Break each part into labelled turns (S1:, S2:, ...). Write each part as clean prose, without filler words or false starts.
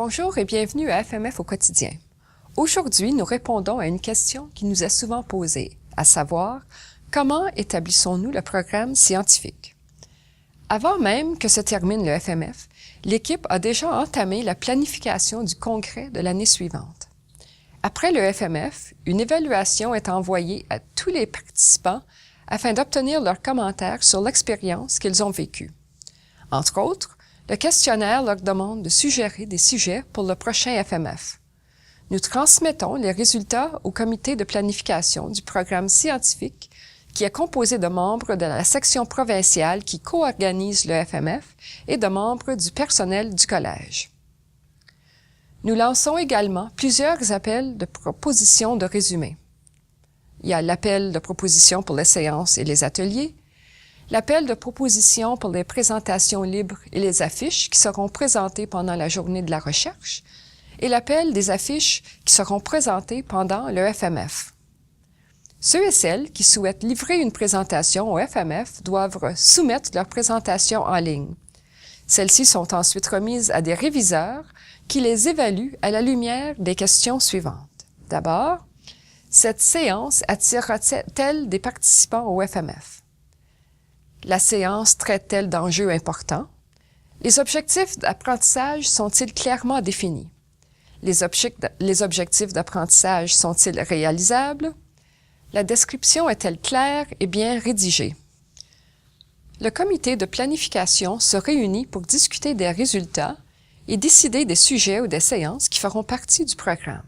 S1: Bonjour et bienvenue à FMF au quotidien. Aujourd'hui, nous répondons à une question qui nous est souvent posée, à savoir, comment établissons-nous le programme scientifique? Avant même que se termine le FMF, l'équipe a déjà entamé la planification du congrès de l'année suivante. Après le FMF, une évaluation est envoyée à tous les participants afin d'obtenir leurs commentaires sur l'expérience qu'ils ont vécue. Entre autres, le questionnaire leur demande de suggérer des sujets pour le prochain FMF. Nous transmettons les résultats au comité de planification du programme scientifique qui est composé de membres de la section provinciale qui co-organise le FMF et de membres du personnel du collège. Nous lançons également plusieurs appels de propositions de résumé. Il y a l'appel de propositions pour les séances et les ateliers, l'appel de propositions pour les présentations libres et les affiches qui seront présentées pendant la journée de la recherche et l'appel des affiches qui seront présentées pendant le FMF. Ceux et celles qui souhaitent livrer une présentation au FMF doivent soumettre leur présentation en ligne. Celles-ci sont ensuite remises à des réviseurs qui les évaluent à la lumière des questions suivantes. D'abord, cette séance attirera-t-elle des participants au FMF? La séance traite-t-elle d'enjeux importants? Les objectifs d'apprentissage sont-ils clairement définis? Les objectifs d'apprentissage sont-ils réalisables? La description est-elle claire et bien rédigée? Le comité de planification se réunit pour discuter des résultats et décider des sujets ou des séances qui feront partie du programme.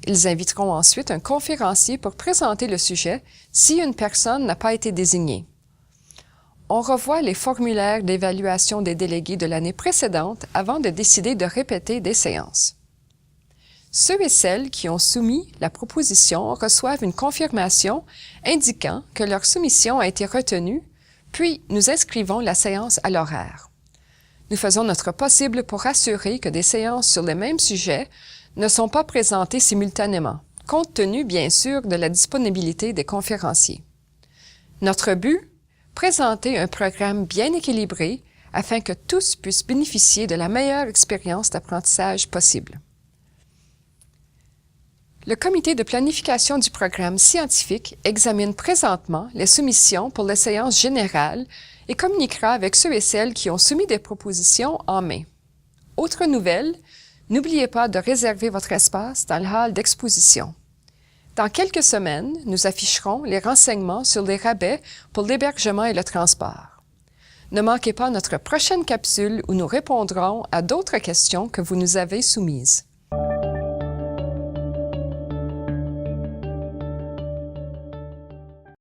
S1: Ils inviteront ensuite un conférencier pour présenter le sujet si une personne n'a pas été désignée. On revoit les formulaires d'évaluation des délégués de l'année précédente avant de décider de répéter des séances. Ceux et celles qui ont soumis la proposition reçoivent une confirmation indiquant que leur soumission a été retenue, puis nous inscrivons la séance à l'horaire. Nous faisons notre possible pour assurer que des séances sur les mêmes sujets ne sont pas présentées simultanément, compte tenu bien sûr de la disponibilité des conférenciers. Notre but? Présenter un programme bien équilibré afin que tous puissent bénéficier de la meilleure expérience d'apprentissage possible. Le comité de planification du programme scientifique examine présentement les soumissions pour les séances générales et communiquera avec ceux et celles qui ont soumis des propositions en mai. Autre nouvelle, n'oubliez pas de réserver votre espace dans le hall d'exposition. Dans quelques semaines, nous afficherons les renseignements sur les rabais pour l'hébergement et le transport. Ne manquez pas notre prochaine capsule où nous répondrons à d'autres questions que vous nous avez soumises.